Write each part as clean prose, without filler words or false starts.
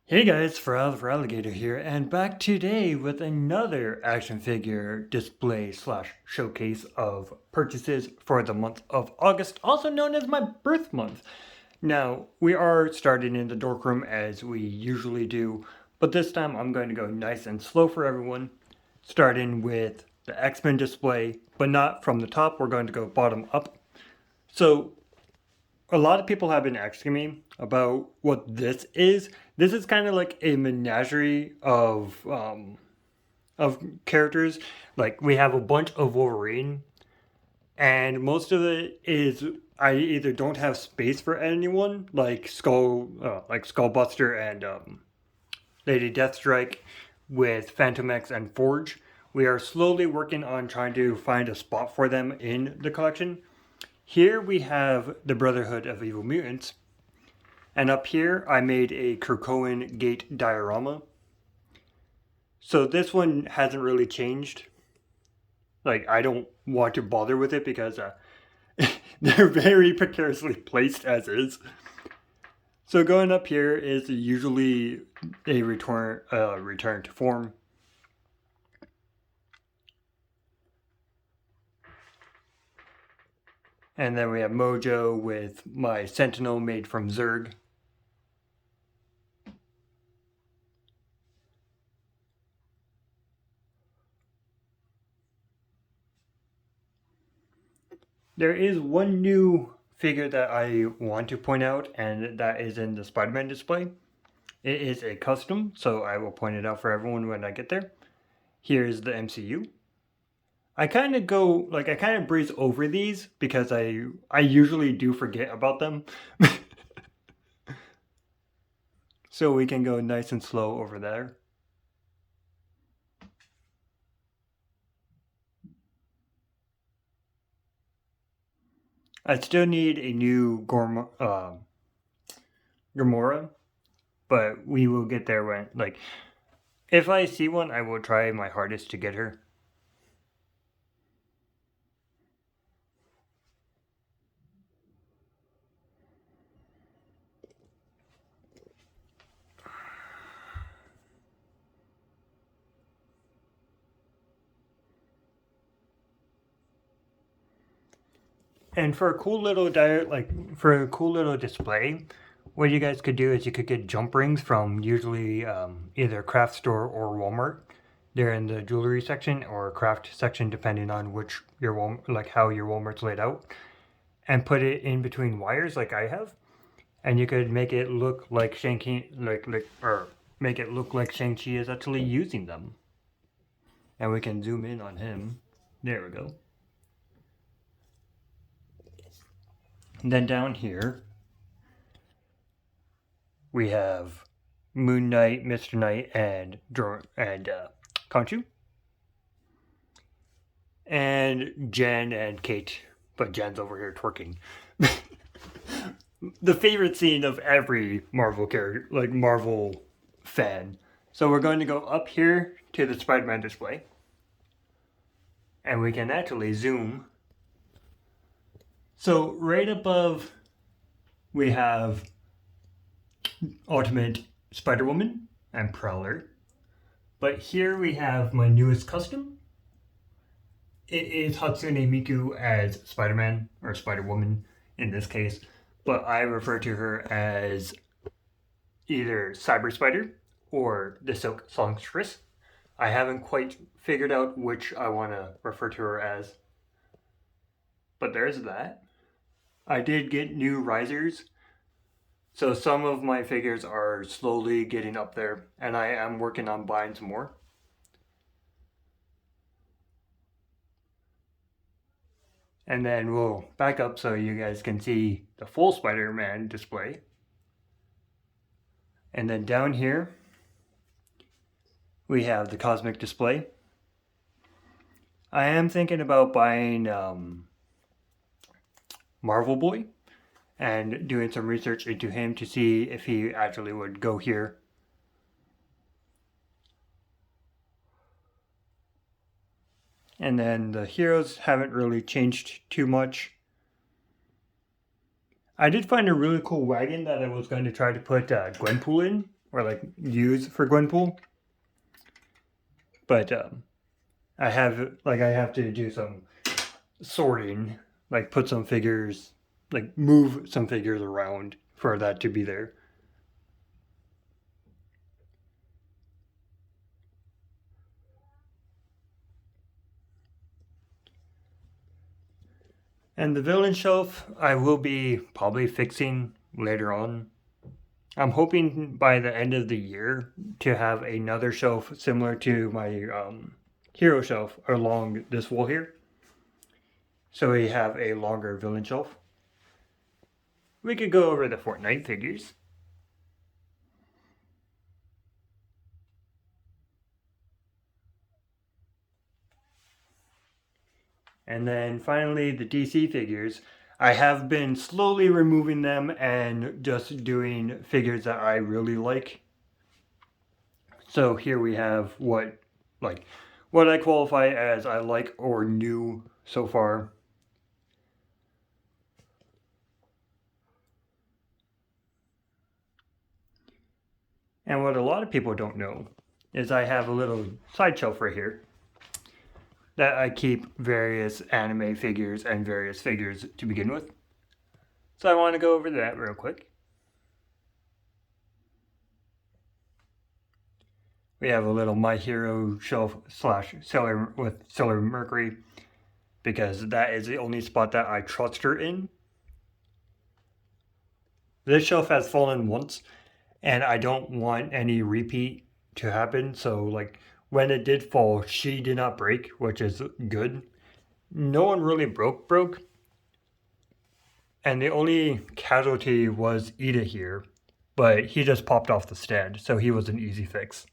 Hey guys, Foral for Alligator here, and back today with another action figure display slash showcase of purchases for the month of August, also known as my birth month. Now, we are starting in the dork room as we usually do, but this time I'm going to go nice and slow for everyone, starting with the X-Men display, but not from the top, we're going to go bottom up. So a lot of people have been asking me about what this is. This is kind of like a menagerie of characters. Like we have a bunch of Wolverine, and most of it is I either don't have space for anyone like Skullbuster and Lady Deathstrike with Phantom X and Forge. We are slowly working on trying to find a spot for them in the collection. Here we have the Brotherhood of Evil Mutants, and up here I made a Krakoan gate diorama. So this one hasn't really changed. Like, I don't want to bother with it because they're very precariously placed as is. So going up here is usually a return to form. And then we have Mojo with my Sentinel made from Zerg. There is one new figure that I want to point out, and that is in the Spider-Man display. It is a custom, so I will point it out for everyone when I get there. Here's the MCU. I kind of breeze over these because I usually do forget about them. So we can go nice and slow over there. I still need a new Gamora, but we will get there when, like, if I see one, I will try my hardest to get her. And for a cool little for a cool little display, what you guys could do is you could get jump rings from usually either craft store or Walmart. They're in the jewelry section or craft section, depending on which how your Walmart's laid out, and put it in between wires like I have, and you could make it look like Shang-Chi, or make it look like Shang-Chi is actually using them. And we can zoom in on him. There we go. And then down here, we have Moon Knight, Mr. Knight, and Conchu. And Jen and Kate, but Jen's over here twerking. The favorite scene of every Marvel character, like Marvel fan. So we're going to go up here to the Spider-Man display. And we can actually zoom. So right above, we have Ultimate Spider-Woman and Prowler. But here we have my newest custom. It is Hatsune Miku as Spider-Man, or Spider-Woman in this case, but I refer to her as either Cyber Spider or the Silk Songstress. I haven't quite figured out which I want to refer to her as, but there's that. I did get new risers, so some of my figures are slowly getting up there, and I am working on buying some more. And then we'll back up so you guys can see the full Spider-Man display. And then down here, we have the Cosmic display. I am thinking about buying Marvel Boy and doing some research into him to see if he actually would go here. And then the heroes haven't really changed too much. I did find a really cool wagon that I was going to try to put Gwenpool in, or like use for Gwenpool. But I have to do some sorting, like put some figures, like move some figures around for that to be there. And the villain shelf, I will be probably fixing later on. I'm hoping by the end of the year to have another shelf similar to my hero shelf along this wall here. So we have a longer villain shelf. We could go over the Fortnite figures. And then finally, the DC figures. I have been slowly removing them and just doing figures that I really like. So here we have what I qualify as I like or new so far. And what a lot of people don't know is I have a little side shelf right here that I keep various anime figures and various figures to begin with. So I want to go over that real quick. We have a little My Hero shelf slash Sailor with Sailor Mercury because that is the only spot that I trust her in. This shelf has fallen once and I don't want any repeat to happen. So like when it did fall, she did not break, which is good. No one really broke. And the only casualty was Ida here, but he just popped off the stand, so he was an easy fix.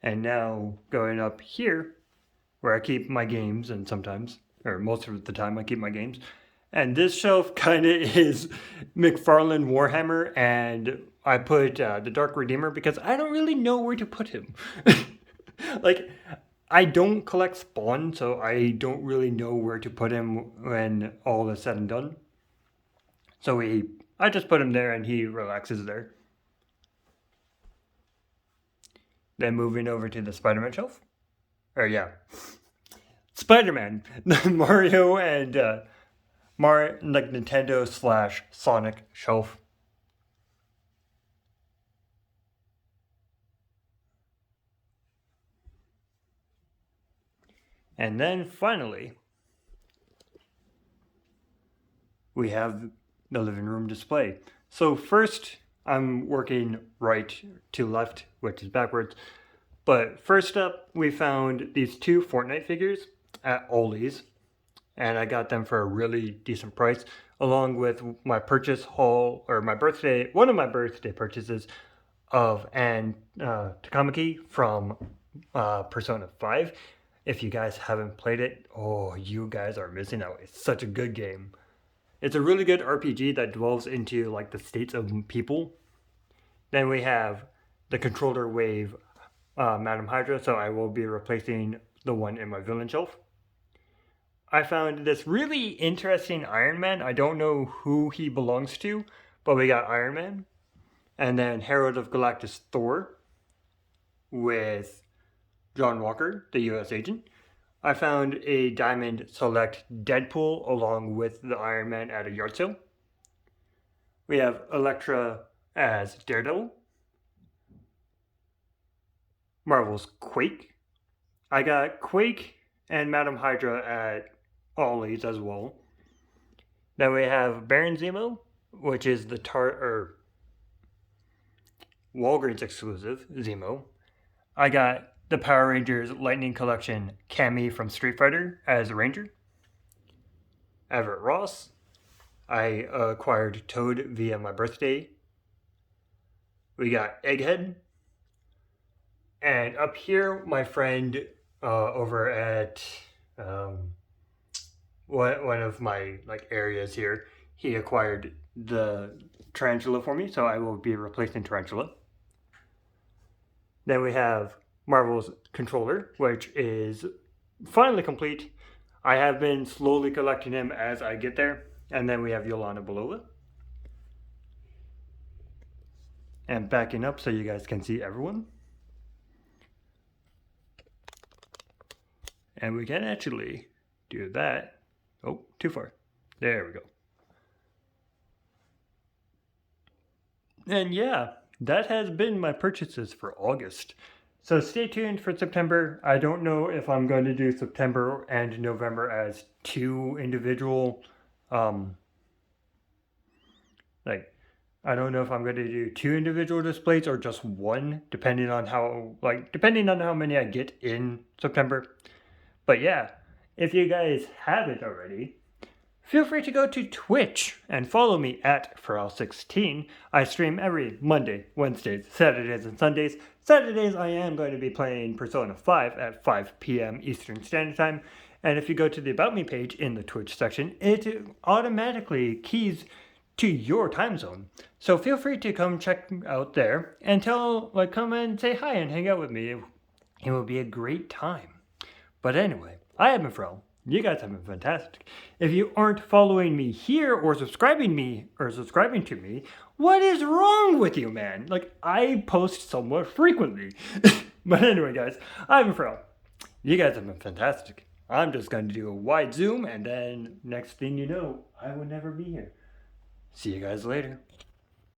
And now going up here, where I keep my games, and sometimes, or most of the time, I keep my games. And this shelf kind of is McFarlane Warhammer, and I put the Dark Redeemer because I don't really know where to put him. Like, I don't collect Spawn, so I don't really know where to put him when all is said and done. So I just put him there and he relaxes there. Then moving over to the Spider-Man shelf. Or yeah, Spider-Man, Mario and like Nintendo slash Sonic shelf. And then finally, we have the living room display. So first, I'm working right to left, which is backwards. But first up, we found these two Fortnite figures at Ollie's, and I got them for a really decent price, along with my purchase haul, or one of my birthday purchases of an Takamaki from Persona 5. If you guys haven't played it, oh, you guys are missing out. It's such a good game. It's a really good RPG that dwells into like the states of people. Then we have the controller wave Madam Hydra, so I will be replacing the one in my villain shelf. I found this really interesting Iron Man. I don't know who he belongs to, but we got Iron Man. And then Herald of Galactus Thor with John Walker, the US agent. I found a Diamond Select Deadpool along with the Iron Man at a yard sale. We have Elektra as Daredevil. Marvel's Quake. I got Quake and Madam Hydra at Ollie's as well. Then we have Baron Zemo, which is the Walgreens exclusive Zemo. I got the Power Rangers Lightning Collection Cammy from Street Fighter as a Ranger. Everett Ross. I acquired Toad via my birthday. We got Egghead. And up here, my friend over at one of my like areas here, he acquired the Tarantula for me, so I will be replacing Tarantula. Then we have Marvel's controller, which is finally complete. I have been slowly collecting him as I get there. And then we have Yolanda below it. And backing up so you guys can see everyone. And we can actually do that. Oh, too far. There we go. And yeah, that has been my purchases for August. So stay tuned for September. I don't know if I'm going to do September and November as two individual, like, I don't know if I'm going to do two individual displays or just one, depending on how many I get in September. But yeah, if you guys haven't already, feel free to go to Twitch and follow me at Foral16. I stream every Monday, Wednesdays, Saturdays, and Sundays. Saturdays, I am going to be playing Persona 5 at 5 p.m. Eastern Standard Time. And if you go to the About Me page in the Twitch section, it automatically keys to your time zone. So feel free to come check out there and come and say hi and hang out with me. It will be a great time. But anyway, I have been Foral. You guys have been fantastic. If you aren't following me here or subscribing to me, what is wrong with you, man? Like, I post somewhat frequently. But anyway, guys, I've been Foral. You guys have been fantastic. I'm just going to do a wide zoom, and then next thing you know, I will never be here. See you guys later.